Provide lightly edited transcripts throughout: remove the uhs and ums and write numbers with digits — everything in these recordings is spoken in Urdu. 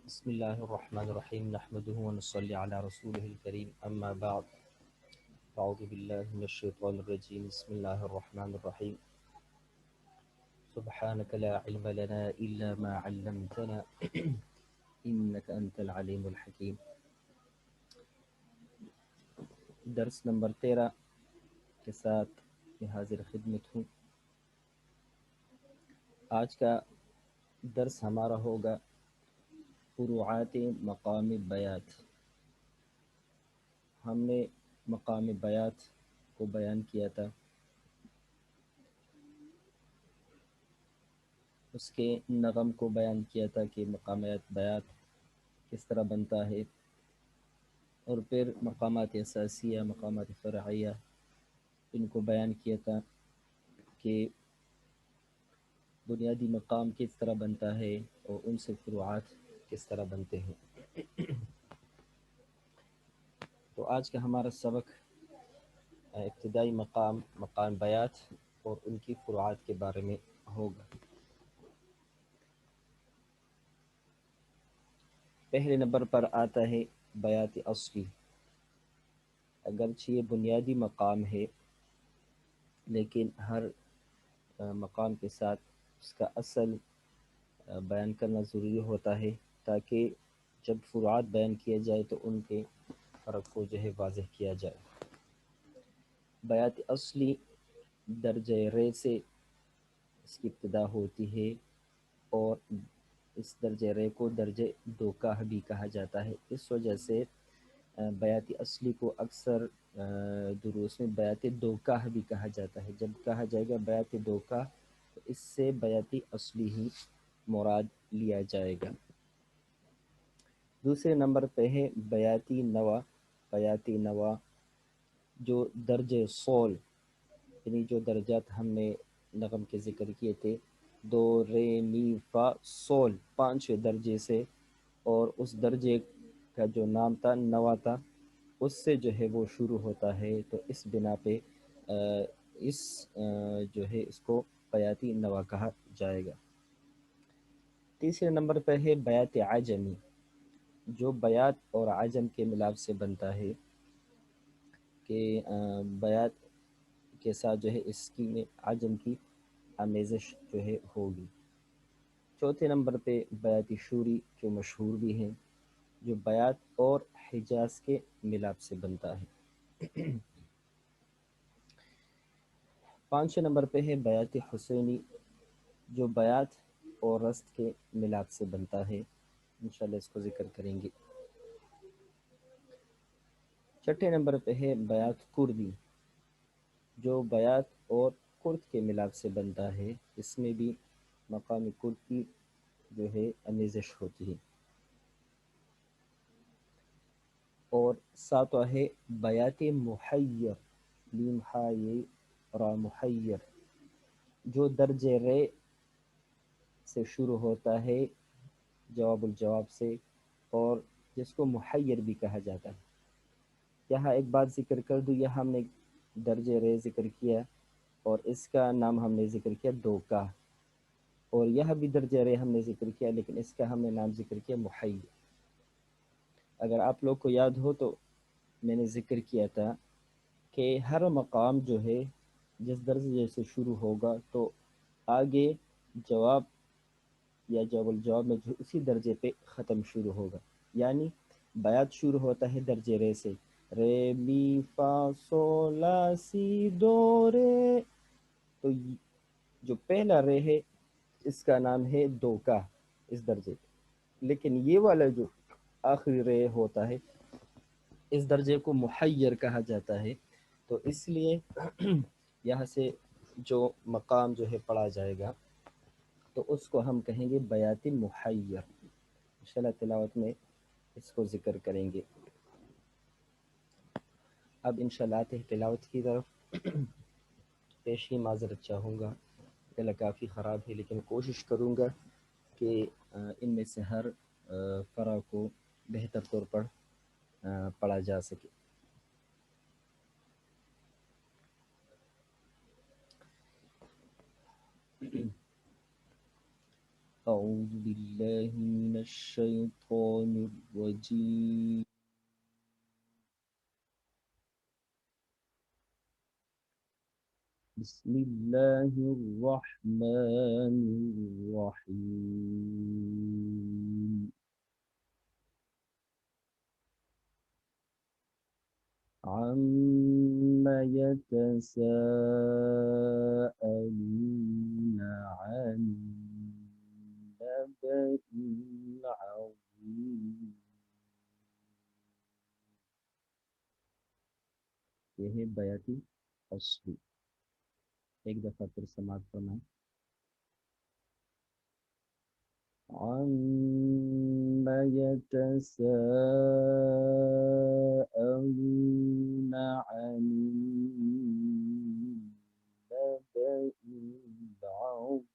بسم اللہ الرحمن الرحیم نحمده ونصلی علی رسوله الکریم اما بعد اعوذ باللہ من الشیطان الرجیم بسم اللہ الرحمن الرحیم سبحانک لا علم لنا الا ما علمتنا انک انت العلیم الحکیم۔ درس نمبر 13 کے ساتھ میں حاضر خدمت ہوں۔ آج کا درس ہمارا ہوگا فروعات مقام بیات۔ ہم نے مقام بیات کو بیان کیا تھا، اس کے نغم کو بیان کیا تھا کہ مقامات بیات کس طرح بنتا ہے، اور پھر مقامات اساسیہ مقامات فرعیہ ان کو بیان کیا تھا کہ بنیادی مقام کس طرح بنتا ہے اور ان سے فروعات کس طرح بنتے ہیں۔ تو آج کا ہمارا سبق ابتدائی مقام بیات اور ان کی فروعات کے بارے میں ہوگا۔ پہلے نمبر پر آتا ہے بیات اصلی۔ اگرچہ یہ بنیادی مقام ہے لیکن ہر مقام کے ساتھ اس کا اصل بیان کرنا ضروری ہوتا ہے تاکہ جب فروعات بیان کیا جائے تو ان کے فرق کو جو ہے واضح کیا جائے۔ بیات اصلی درجہ رے سے اس کی ابتدا ہوتی ہے اور اس درجہ رے کو درجہ دوکاہ بھی کہا جاتا ہے۔ اس وجہ سے بیات اصلی کو اکثر دروس میں بیات دوکاہ بھی کہا جاتا ہے۔ جب کہا جائے گا بیات دوکاہ تو اس سے بیات اصلی ہی مراد لیا جائے گا۔ دوسرے نمبر پہ ہے بیاتی نوا۔ بیاتی نوا جو درجہ صول، یعنی جو درجات ہم نے نغم کے ذکر کیے تھے، دو رے می فا صول، 5 درجے سے، اور اس درجے کا جو نام تھا نوا تھا، اس سے جو ہے وہ شروع ہوتا ہے۔ تو اس بنا پہ جو ہے اس کو بیاتی نوا کہا جائے گا۔ تیسرے نمبر پہ ہے بیات عجمی، جو بیات اور عجم کے ملاپ سے بنتا ہے کہ بیات کے ساتھ جو ہے اس کی عجم کی آمیزش جو ہے ہوگی۔ چوتھے نمبر پہ بیات شوری، جو مشہور بھی ہیں، جو بیات اور حجاز کے ملاپ سے بنتا ہے۔ پانچویں نمبر پہ ہے بیات حسینی، جو بیات اور رست کے ملاپ سے بنتا ہے۔ انشاءاللہ اس کو ذکر کریں گے۔ چھٹے نمبر پہ ہے بیات کردی، جو بیات اور کرد کے ملاپ سے بنتا ہے۔ اس میں بھی مقام کرد کی جو ہے آمیزش ہوتی ہے۔ اور ساتواں ہے بیات محیر، لیم ہائی را محیر، جو درجہ رے سے شروع ہوتا ہے، جواب الجواب سے، اور جس کو محیر بھی کہا جاتا ہے۔ یہاں ایک بات ذکر کر دوں، یہاں ہم نے درجہ رے ذکر کیا اور اس کا نام ہم نے ذکر کیا دوکا، اور یہ بھی درجہ رے ہم نے ذکر کیا لیکن اس کا ہم نے نام ذکر کیا محیر۔ اگر آپ لوگ کو یاد ہو تو میں نے ذکر کیا تھا کہ ہر مقام جو ہے جس درجے سے شروع ہوگا تو آگے جواب یا جواب الجواب میں جو اسی درجے پہ ختم شروع ہوگا۔ یعنی بیات شروع ہوتا ہے درجے رے سے، رے می فا سو لا سی دو رے، تو جو پہلا رے ہے اس کا نام ہے دوکا اس درجے پہ، لیکن یہ والا جو آخری رے ہوتا ہے اس درجے کو محیر کہا جاتا ہے۔ تو اس لیے یہاں سے جو مقام جو ہے پڑھا جائے گا تو اس کو ہم کہیں گے بیات محیر۔ انشاءاللہ تلاوت میں اس کو ذکر کریں گے۔ اب انشاءاللہ آتے ہیں تلاوت کی طرف۔ پیش ہی معذرت چاہوں گا، گلا کافی خراب ہے لیکن کوشش کروں گا کہ ان میں سے ہر فرع کو بہتر طور پر پڑھا جا سکے۔ أعوذ بالله من الشيطان الرجيم. بسم الله الرحمن الرحيم. عما يتساءلون عن النبأ العظيم. یہ ہے بیاتی اصلی. ایک دفعہ پھر سماعت فرمائیں. عما يتساءلون عن النبأ العظيم.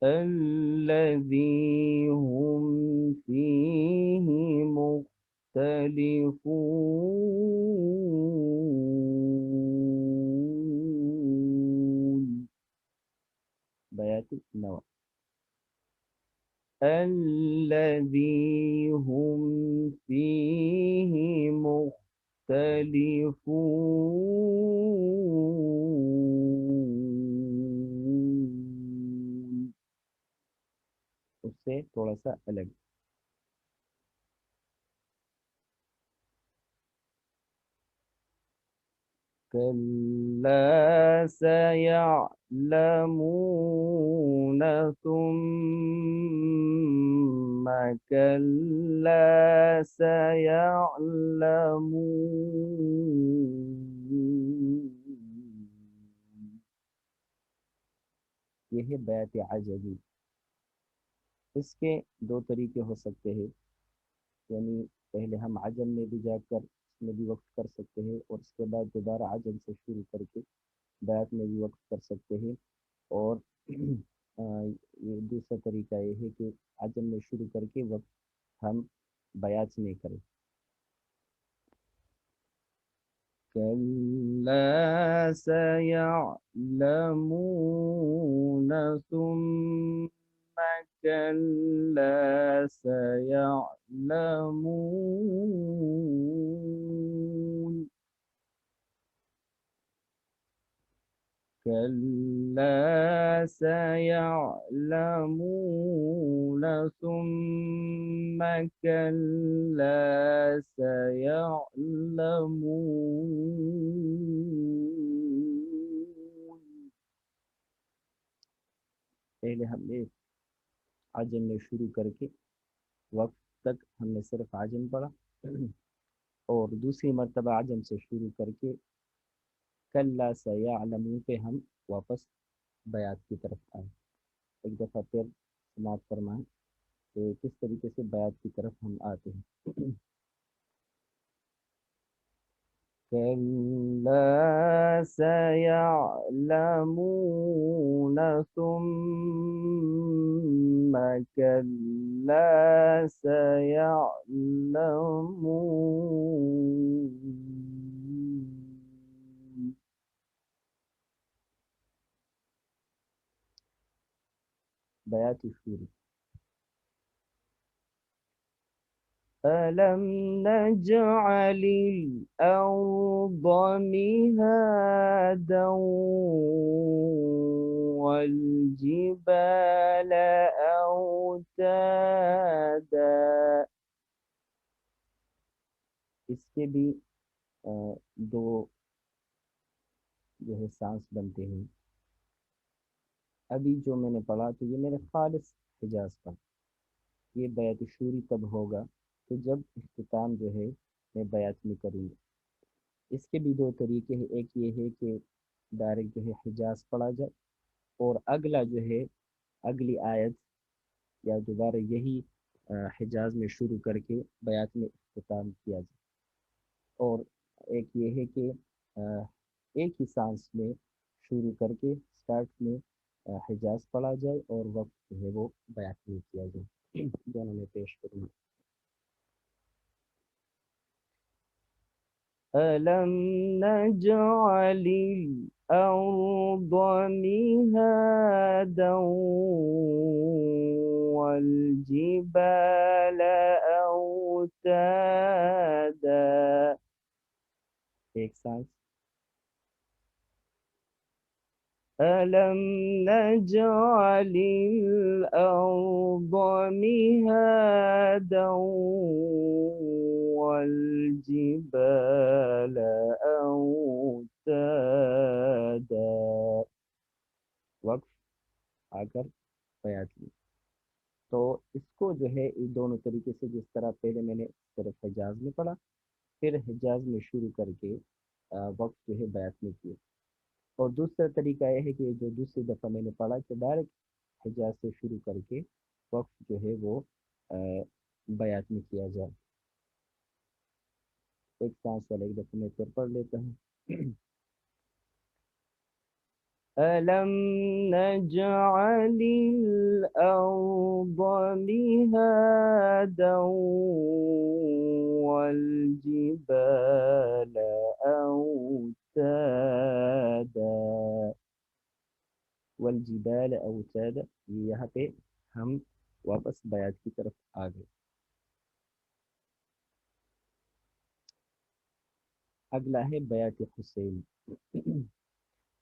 الذي هم فيه مختلفون. بیات نو. الذي هم فيه مختلفون. اس سے تھوڑا سا الگ. كلا سيعلمون ثم كلا سيعلمون. یہ ہے بیات عجبی. اس کے دو طریقے ہو سکتے ہیں، یعنی پہلے ہم عجم میں بھی جا کر اس میں بھی وقف کر سکتے ہیں، اور اس کے بعد دوبارہ عجم سے شروع کر کے بیات میں بھی وقف کر سکتے ہیں. اور یہ دوسرا طریقہ یہ ہے کہ عجم میں شروع کر کے وقف ہم بیات میں کریں. كلا سيعلمون ثم كلا سيعلمون. كلا سيعلمون ثم كلا سيعلمون. پہلے ہم نے عجم میں شروع کر کے وقت تک ہم نے صرف عجم پڑھا، اور دوسری مرتبہ عجم سے شروع کر کے کلا سیعلمون پہ ہم واپس بیات کی طرف آئے. ایک دفعہ پھر سماعت فرمائیں کہ کس طریقے سے بیات کی طرف ہم آتے ہیں. كلا سيعلمون ثم كلا سيعلمون. بیات شروع. ألم نجعل الأرض مهادا والجبال أوتادا. اس کے بھی دو جو ہے سانس بنتے ہیں. ابھی جو میں نے پڑھا تو یہ میرے خالص حجاز کا. یہ بیات شوری تب ہوگا کہ جب اختتام جو ہے میں بیات میں کروں گا. اس کے بھی دو طریقے ہیں. ایک یہ ہے کہ ڈائریکٹ جو ہے حجاز پڑھا جائے، اور اگلا جو ہے اگلی آیت یا دوبارہ یہی حجاز میں شروع کر کے بیات میں اختتام کیا جائے. اور ایک یہ ہے کہ ایک ہی سانس میں شروع کر کے سٹارٹ میں حجاز پڑھا جائے اور وقت جو ہے وہ بیات میں کیا جائے. دونوں میں پیش کروں گا. ألم نجعل الأرض مهادا والجبال أوتادا. ایک سانس. ألم نجعل الأرض مهادا والجبال أوتادا. وقف آ کر بیات لی. تو اس کو جو ہے اس دونوں طریقے سے، جس طرح پہلے میں نے صرف حجاز میں پڑھا، پھر حجاز میں شروع کر کے وقف جو ہے بیات میں کیے. اور دوسرا طریقہ یہ ہے کہ جو دوسری دفعہ میں نے پڑھا کہ ڈائریکٹ حجاز سے شروع کر کے وقف جو ہے وہ بیات میں کیا جائے. ایک سانس والا ایک دفعہ میں پھر پڑھ لیتا ہوں. أَلَمْ نَجْعَلِ الْأَرْضَ مِهَادًا وَالْجِبَالَ أَوْتَادًا. والجبال اوتادا، یہاں پہ ہم واپس بیات کی طرف آ گئے. اگلا ہے بیات حسین.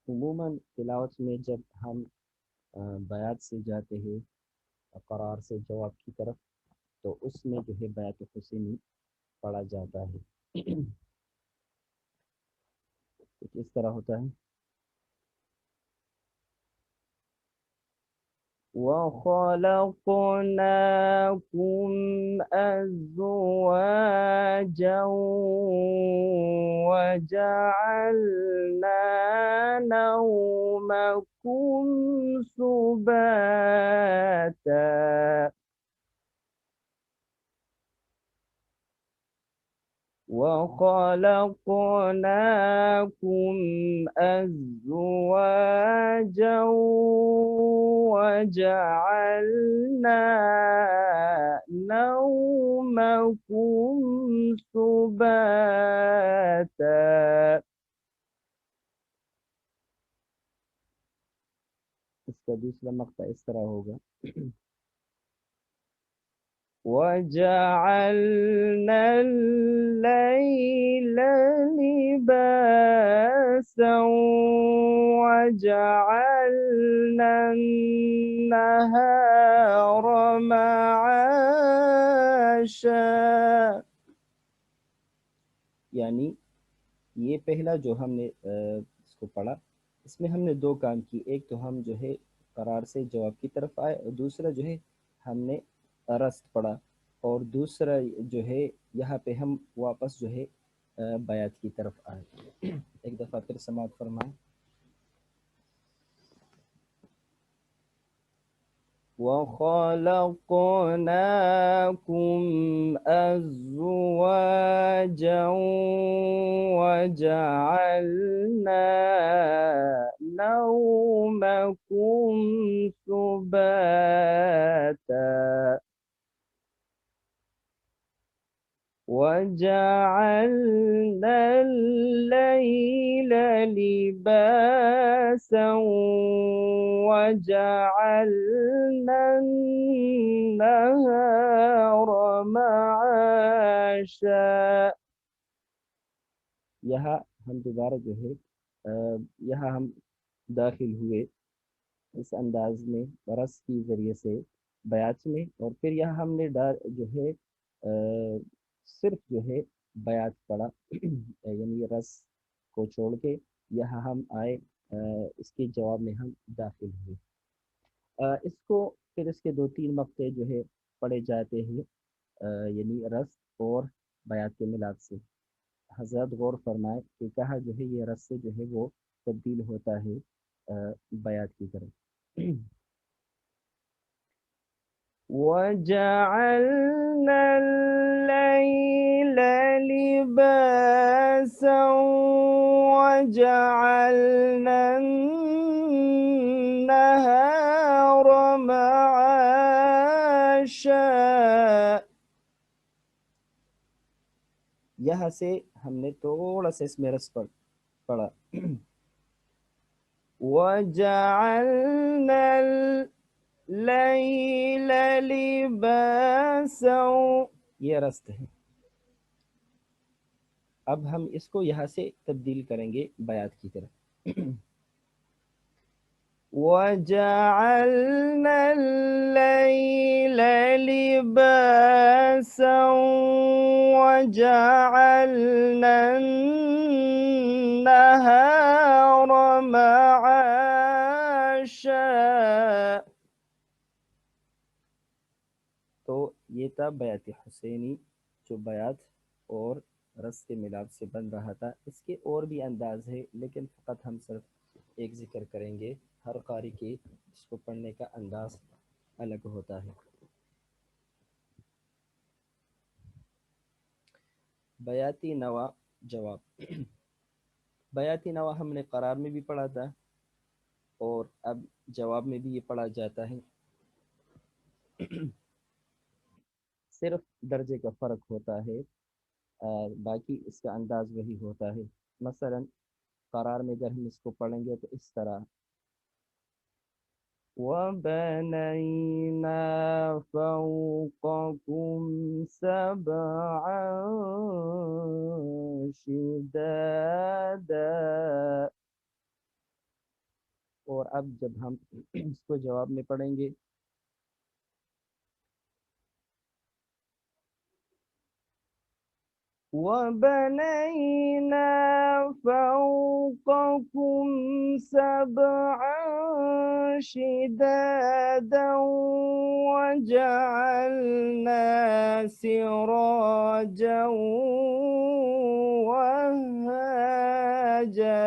عموماً تلاوت میں جب ہم بیات سے جاتے ہیں قرار سے جواب کی طرف، تو اس میں جو ہے بیات حسینی پڑھا جاتا ہے. کچھ اس طرح ہوتا ہے. وَخَلَقْنَاكُمْ أَزْوَاجًا وَجَعَلْنَا نَوْمَكُمْ سُبَاتًا. وَخَلَقْنَاكُمْ أَزْوَاجًا وَجَعَلْنَا نَوْمَكُمْ سُبَاتًا. اس کا دوسرا مقطع اس طرح ہوگا. وَجَعَلْنَا اللَّيْلَ لِبَاسًا وَجَعَلْنَا النَّهَارَ مَعَاشًا. یعنی یہ پہلا جو ہم نے اس کو پڑھا، اس میں ہم نے دو کام کی. ایک تو ہم جو ہے قرار سے جواب کی طرف آئے، اور دوسرا جو ہے ہم نے رست پڑھا، اور دوسرا جو ہے یہاں پہ ہم واپس جو ہے بیات کی طرف آئے. ایک دفعہ پھر سماعت فرمائیں. وَخَلَقْنَاكُمْ أَزْوَاجًا وَجَعَلْنَا نَوْمَكُمْ سُبَاتًا. وَجَعَلْنَا اللَّيْلَ لِبَاسًا وَجَعَلْنَا النَّهَارَ مَعَاشًا. یہاں ہم دوبارہ جو ہے یہاں ہم داخل ہوئے اس انداز میں رس کی ذریعے سے بیات میں، اور پھر یہاں ہم نے جو ہے صرف جو ہے بیات پڑھا. یعنی رس کو چھوڑ کے یہاں ہم آئے، اس کے جواب میں ہم داخل ہوئے. اس کو پھر اس کے دو تین مقطع جو ہے پڑھے جاتے ہیں، یعنی رس اور بیات کے ملاد سے. حضرت غور فرمائے کہ کہا جو ہے یہ رس سے جو ہے وہ تبدیل ہوتا ہے بیات کی طرف. وَجَعَلْنَا اللَّيْلَ لِبَاسًا وَجَعَلْنَا النَّهَارَ مَعَاشًا. یہاں سے ہم نے تھوڑا سا اس میں رس پڑا وَجَعَلْنَا اللَّيْلَ لِبَاسًا، یہ رست ہے. اب ہم اس کو یہاں سے تبدیل کریں گے بیات کی طرف. وَجَعَلْنَا اللَّيْلَ لِبَاسًا وَجَعَلْنَا النَّهَارَ مَعَاشًا. تو یہ تھا بیات حسینی جو بیات اور رس کے ملاپ سے بن رہا تھا. اس کے اور بھی انداز ہے لیکن فقط ہم صرف ایک ذکر کریں گے. ہر قاری کے اس کو پڑھنے کا انداز الگ ہوتا ہے. بیاتی نوا جواب. بیاتی نوا ہم نے قرار میں بھی پڑھا تھا اور اب جواب میں بھی یہ پڑھا جاتا ہے. صرف درجے کا فرق ہوتا ہے، باقی اس کا انداز وہی ہوتا ہے. مثلا قرار میں اگر ہم اس کو پڑھیں گے تو اس طرح وَبَنَيْنَا فَوْقَكُمْ سَبْعًا شِدَادًا. اور اب جب ہم اس کو جواب میں پڑھیں گے وَبَنَيْنَا فَوْقَكُمْ سَبْعًا شِدَادًا وَجَعَلْنَا سِرَاجًا وَهَّاجًا.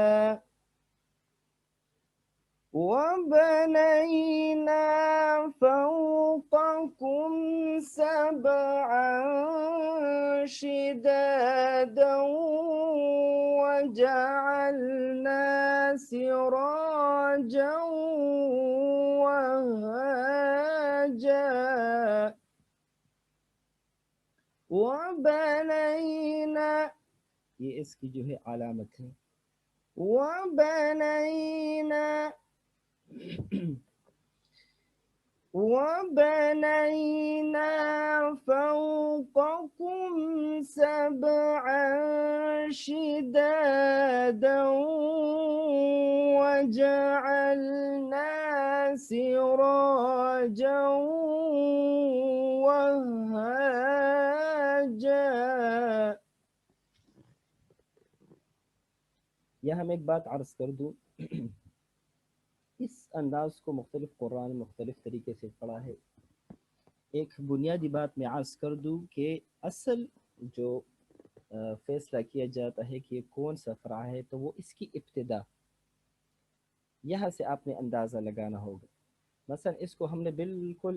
وَبَنَيْنَا فَوْقَكُمْ سَبْعًا شِدَادًا وَجَعَلْنَا سِرَاجًا وَهَّاجًا. وَبَنَيْنَا، یہ اس کی جو ہے علامت ہے. وَبَنَيْنَا وَبَنَيْنَا فَوْقَكُمْ سَبْعًا شِدَادًا وَجَعَلْنَا سِرَاجًا وَهَّاجًا. یہاں میں ایک بات عرض کر دوں. اس انداز کو مختلف قرآن مختلف طریقے سے پڑھا ہے. ایک بنیادی بات میں عرض کر دوں کہ اصل جو فیصلہ کیا جاتا ہے کہ کون سا فرع ہے تو وہ اس کی ابتدا، یہاں سے آپ نے اندازہ لگانا ہوگا. مثلا اس کو ہم نے بالکل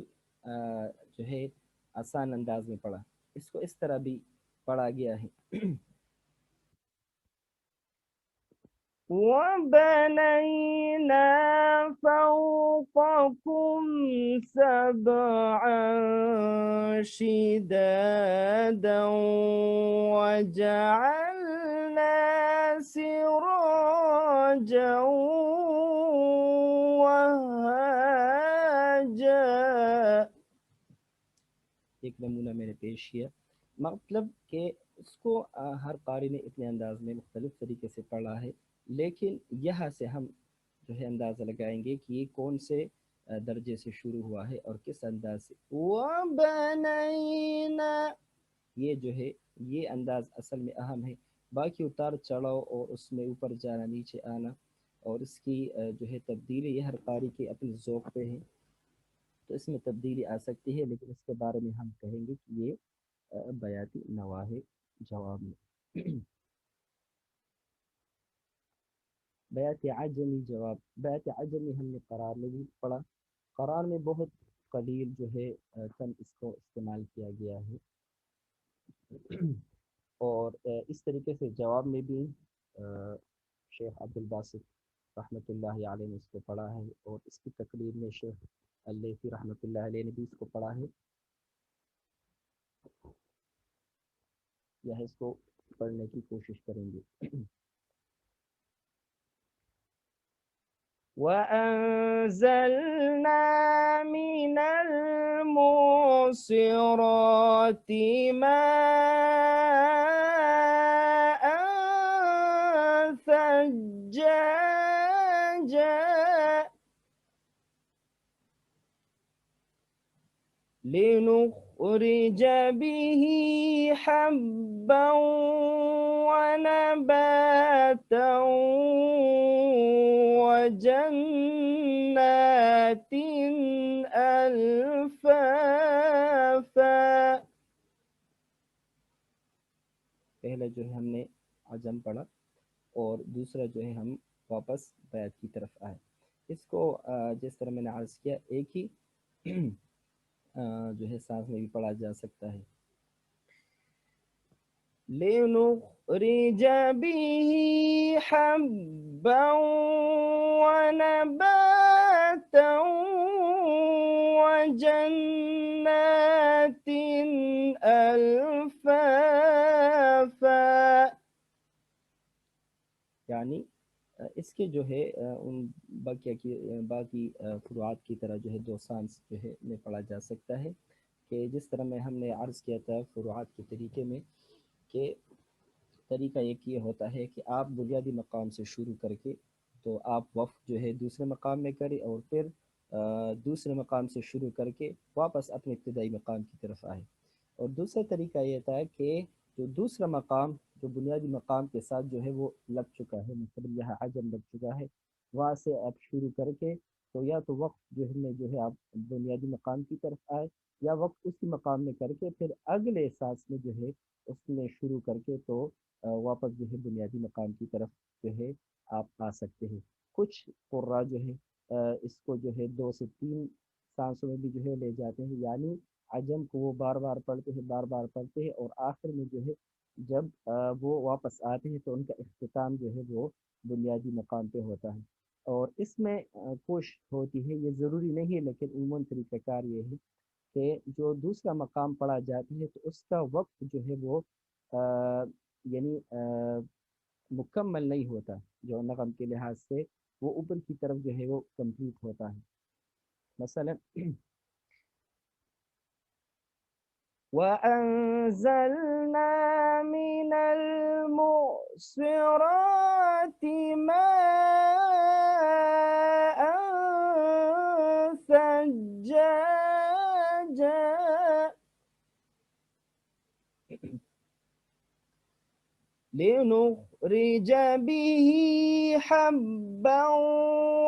جو ہے آسان انداز میں پڑھا. اس کو اس طرح بھی پڑھا گیا ہے وَبَنَيْنَا فَوْقَكُمْ سَبْعًا شِدَادًا وَجَعَلْنَا سِرَاجًا وَهَّاجًا. ایک نمونہ میں نے پیش کیا. مطلب کہ اس کو ہر قاری نے اتنے انداز میں مختلف طریقے سے پڑھا ہے، لیکن یہاں سے ہم جو ہے اندازہ لگائیں گے کہ یہ کون سے درجے سے شروع ہوا ہے اور کس انداز سے. وَبَنَيْنَا، یہ جو ہے یہ انداز اصل میں اہم ہے. باقی اتار چڑھاؤ اور اس میں اوپر جانا نیچے آنا اور اس کی جو ہے تبدیلی، یہ ہر قاری کے اپنے ذوق پہ ہیں تو اس میں تبدیلی آ سکتی ہے، لیکن اس کے بارے میں ہم کہیں گے کہ یہ بیاتی نوا ہے جواب میں. بیات عجمی جواب. بیات عجمی ہم نے قرار میں بھی پڑھا. قرار میں بہت قلیل جو ہے کم اس کو استعمال کیا گیا ہے اور اس طریقے سے جواب میں بھی شیخ عبد الباسط رحمۃ اللہ علیہ نے اس کو پڑھا ہے اور اس کی تقریر میں شیخ اللیثی رحمۃ اللہ علیہ نے بھی اس کو پڑھا ہے. یا اس کو پڑھنے کی کوشش کریں گے۔ وَأَنزَلْنَا مِنَ الْمُعْصِرَاتِ مَاءً ثَجَّاجًا لِنُخْرِجَ بِهِ حَبًّا وَنَبَاتًا وَجَنَّاتٍ أَلْفَافًا۔ پہلا جو ہے ہم نے عجم پڑھا اور دوسرا جو ہے ہم واپس بیات کی طرف آئے۔ اس کو جس طرح میں نے عرض کیا ایک ہی جو ہے سانس میں بھی پڑھا جا سکتا ہے۔ لِنُخْرِجَ بِهِ حَبًّا وَنَبَاتًا وَجَنَّاتٍ أَلْفَافًا، یعنی اس کے جو ہے ان باقی فروعات کی طرح جو ہے دو سانس جو ہے میں پڑھا جا سکتا ہے، کہ جس طرح میں ہم نے عرض کیا تھا فروعات کے طریقے میں، کہ طریقہ ایک یہ ہوتا ہے کہ آپ بنیادی مقام سے شروع کر کے تو آپ وقف جو ہے دوسرے مقام میں کریں، اور پھر دوسرے مقام سے شروع کر کے واپس اپنے ابتدائی مقام کی طرف آئے۔ اور دوسرا طریقہ یہ تھا کہ جو دوسرا مقام جو بنیادی مقام کے ساتھ جو ہے وہ لگ چکا ہے، مطلب یہاں عجم لگ چکا ہے، وہاں سے آپ شروع کر کے تو یا تو وقت جو ہے میں جو ہے آپ بنیادی مقام کی طرف آئے، یا وقت اسی مقام میں کر کے پھر اگلے سانس میں جو ہے اس میں شروع کر کے تو واپس جو ہے بنیادی مقام کی طرف جو ہے آپ آ سکتے ہیں۔ کچھ قراء جو ہے اس کو جو ہے 2 سے 3 سانسوں میں بھی جو ہے لے جاتے ہیں، یعنی عجم کو وہ بار بار پڑھتے ہیں، بار بار پڑھتے ہیں، اور آخر میں جو ہے جب وہ واپس آتے ہیں تو ان کا اختتام جو ہے وہ بنیادی مقام پہ ہوتا ہے۔ اور اس میں کوشش ہوتی ہے، یہ ضروری نہیں ہے لیکن عموماً طریقہ کار یہ ہے کہ جو دوسرا مقام پڑھا جاتا ہے تو اس کا وقت جو ہے وہ یعنی مکمل نہیں ہوتا، جو نغم کے لحاظ سے وہ اوپر کی طرف جو ہے وہ کمپلیٹ ہوتا ہے۔ مثلا وَأَنزَلْنَا مِنَ الْمُعْصِرَاتِ مَاءً ثَجَّاجًا لِنُخْرِجَ بِهِ حَبًّا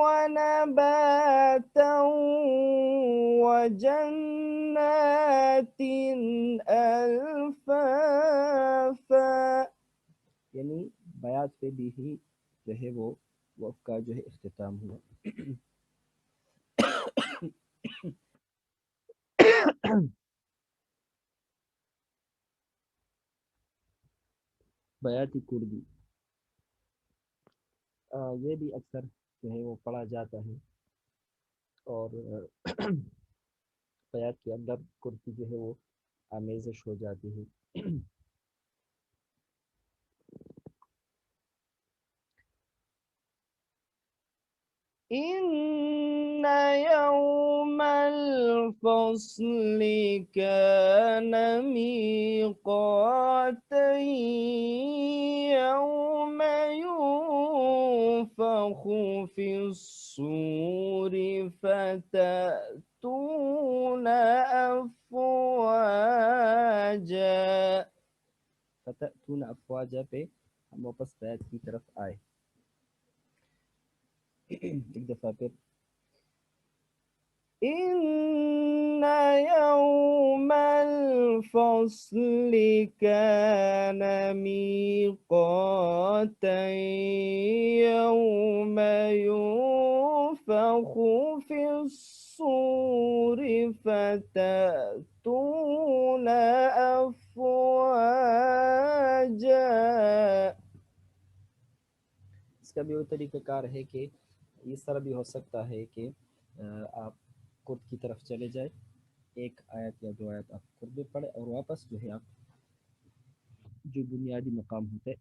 وَنَبَاتًا وَجَنَّاتٍ أَلْفَافًا، یعنی بیات پہ بھی ہی جو ہے وہ وقف کا جو ہے اختتام ہوا۔ بیاتی کردی یہ بھی اکثر جو ہے وہ پڑھا جاتا ہے، اور بیات کے اندر کرتی جو ہے وہ آمیزش ہو جاتی ہے۔ إِنَّ يَوْمَ الْفَصْلِ كَانَ مِيقَاتًا يَوْمَ يُنفَخُ فِي الصُّورِ فَتَأْتُونَ أَفْوَاجًا، فتأتون افواجا پہ ہم واپس بیت کی طرف آئے۔ ایک دفعہ پھر إِنَّ يَوْمَ الْفَصْلِ كَانَ مِيقَاتًا يَوْمَ يُنفَخُ فِي الصُّورِ فَتَأْتُونَ أَفْوَاجًا۔ اس کا بھی وہ طریقہ کار ہے کہ اس طرح بھی ہو سکتا ہے کہ آپ قرد کی طرف چلے جائیں، ایک آیت یا 2 آیت آپ قرد پڑھیں اور واپس جو ہے آپ جو بنیادی مقام ہوتا ہے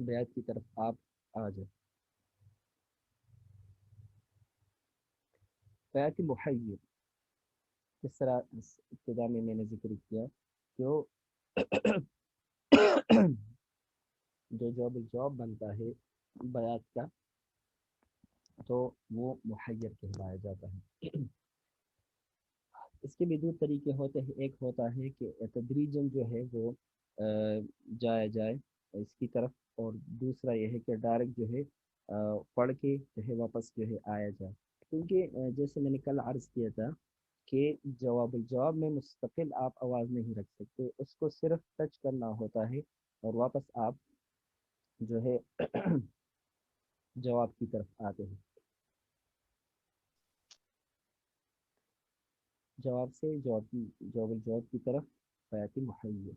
بیات کی طرف آپ آ جائیں. بیات محیر جس طرح ابتدا میں نے ذکر کیا جو جو جواب الجواب بنتا ہے بیات کا تو وہ محیر کہلایا جاتا ہے. اس کے بھی دو طریقے ہوتے ہیں. ایک ہوتا ہے کہ تدریجن جو ہے وہ جایا جائے اس کی طرف، اور دوسرا یہ ہے کہ ڈائریکٹ جو ہے پڑھ کے جو ہے واپس جو ہے آیا جائے. کیونکہ جیسے میں نے کل عرض کیا تھا کہ جواب الجواب میں مستقل آپ آواز نہیں رکھ سکتے، اس کو صرف ٹچ کرنا ہوتا ہے اور واپس آپ جو ہے جواب کی طرف آتے ہیں. جواب سے جواب الجواب کی طرف بیات محیر.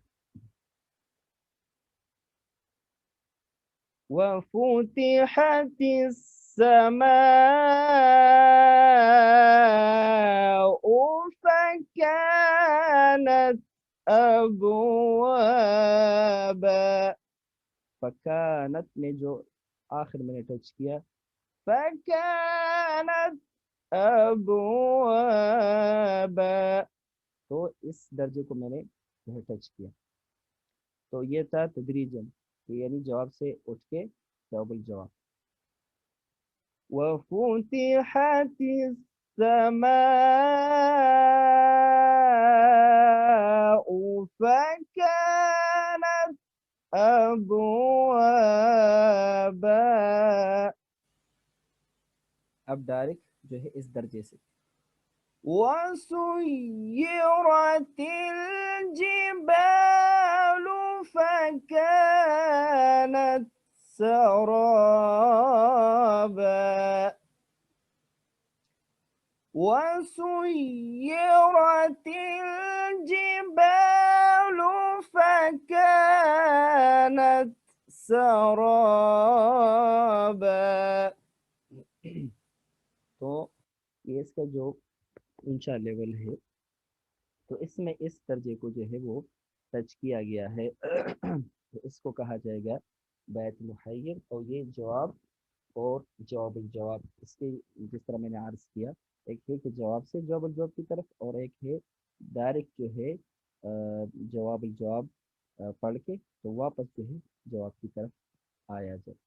وفتحت السماء فكانت أبوابا. فكانت میں جو آخر میں نے ٹچ کیا فكانت أبوابا، تو اس درجے کو میں نے ٹچ کیا. تو یہ تھا تدریجن، یعنی جواب سے اٹھ کے جواب الجواب. وفتحت السماء فكانت أبوابا. اب ڈائریکٹ جو ہے اس درجے سے. وسيرت الجبال فكانت سرابا. وسيرت الجبال فكانت سرابا. تو یہ اس کا جو اونچا لیول ہے تو اس میں اس درجے کو جو ہے وہ ٹچ کیا گیا ہے تو اس کو کہا جائے گا بیت محیر. اور یہ جواب اور جواب الجواب اس کے جس طرح میں نے عرض کیا، ایک ہے کہ جواب سے جواب الجواب کی طرف، اور ایک ہے ڈائریکٹ جو ہے جواب الجواب پڑھ کے تو واپس جو ہے جواب کی طرف آیا جائے.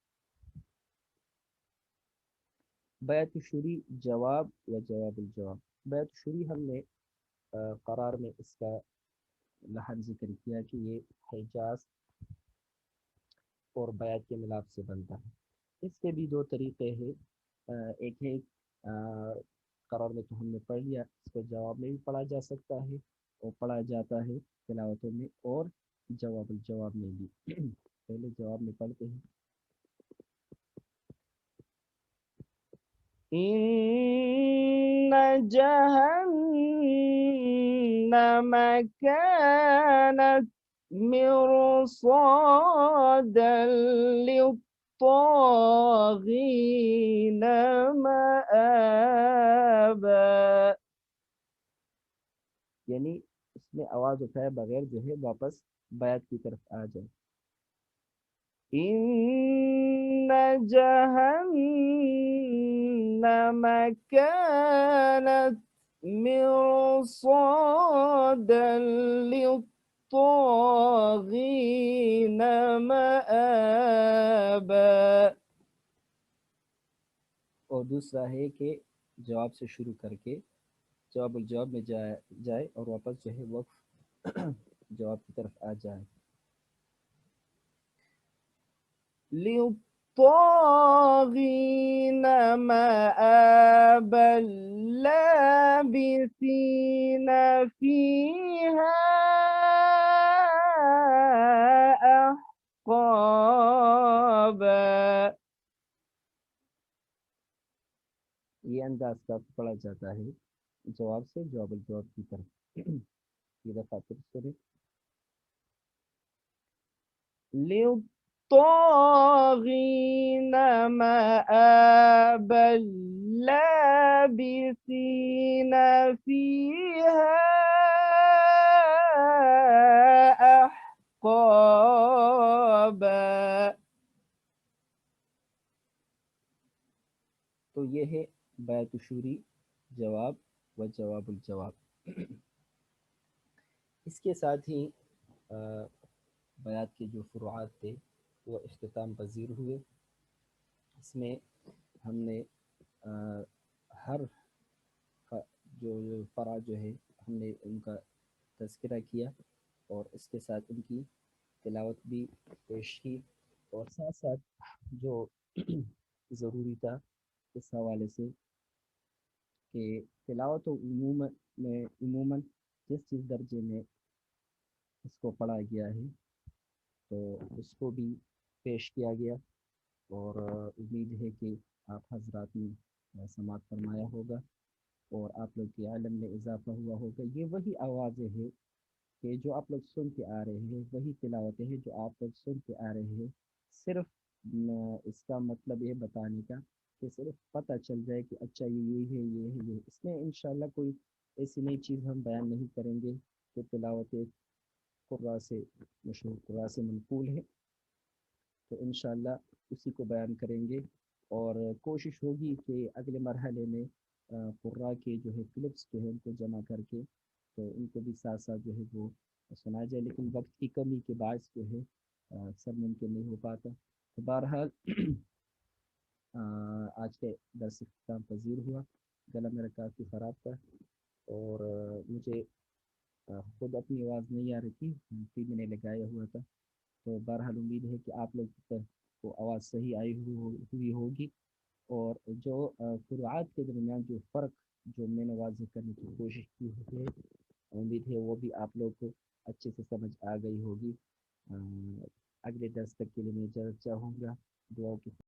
بیت شروع جواب و جواب الجواب. بیت شروع ہم نے قرار میں اس کا لحن ذکر کیا کہ یہ حجاز اور بیت کے ملاپ سے بنتا ہے. اس کے بھی دو طریقے ہیں. ایک ہے قرار میں تو ہم نے پڑھ لیا، اس کو جواب میں بھی پڑھا جا سکتا ہے اور پڑھا جاتا ہے تلاوتوں میں، اور جواب الجواب میں بھی. پہلے جواب میں پڑھتے ہیں. إن جهنم كانت مرصادا للطاغين مآبا. یعنی اس میں آواز اٹھائے بغیر جو ہے واپس بیات کی طرف آ جائے. إن جهنم كانت مرصادا للطاغين مآبا. اور دوسرا ہے کہ جواب سے شروع کر کے جواب الجواب میں جائے اور واپس جو ہے وقف جواب کی طرف آ جائے. للطاغين مآبا لابثين فيها أحقابا. یہ انداز کا پڑھا جاتا ہے جواب سے جواب الجواب کی طرف. یہ دفعہ پھر سنیں. للطاغين مآبا لابثين فيها خابا. تو یہ ہے بیت شوری جواب و جواب الجواب. اس کے ساتھ ہی بیات کے جو فروعات تھے وہ اختتام پذیر ہوئے. اس میں ہم نے ہر جو فرع جو ہے ہم نے ان کا تذکرہ کیا اور اس کے ساتھ ان کی تلاوت بھی پیش کی اور ساتھ ساتھ جو ضروری تھا اس حوالے سے کہ تلاوت و عموماً جس درجے میں اس کو پڑھا گیا ہے تو اس کو بھی پیش کیا گیا اور امید ہے کہ آپ حضرات نے سماعت فرمایا ہوگا اور آپ لوگ کے علم میں اضافہ ہوا ہوگا. یہ وہی آوازیں ہیں کہ جو آپ لوگ سنتے آ رہے ہیں، وہی تلاوتیں ہیں جو آپ لوگ سنتے آ رہے ہیں. صرف اس کا مطلب یہ بتانے کا کہ صرف پتہ چل جائے کہ اچھا یہ ہے یہ ہے یہ. اس میں انشاءاللہ کوئی ایسی نئی چیز ہم بیان نہیں کریں گے کہ تلاوت قرآن سے مشہور قرآن سے منقول ہے، تو انشاءاللہ اسی کو بیان کریں گے اور کوشش ہوگی کہ اگلے مرحلے میں قرآن کے جو ہے کلپس جو ہے ان کو جمع کر کے تو ان کو بھی ساتھ ساتھ جو ہے وہ سنا جائے، لیکن وقت کی کمی کے باعث جو ہے سب ممکن نہیں ہو پاتا. تو بہرحال آج کے درس اختتام پذیر ہوا. گلا میرا کافی خراب تھا اور مجھے خود اپنی آواز نہیں آ رہی تھی، میں نے لگایا ہوا تھا. تو بہرحال امید ہے کہ آپ لوگ کو آواز صحیح آئی ہوئی ہوگی اور جو فروعات کے درمیان جو فرق جو میں نے واضح کرنے کی کوشش کی ہے امید ہے وہ بھی آپ لوگ کو اچھے سے سمجھ آ گئی ہوگی. اگلے درس تک کے لیے میں اجازت چاہوں گا. دعاؤں کی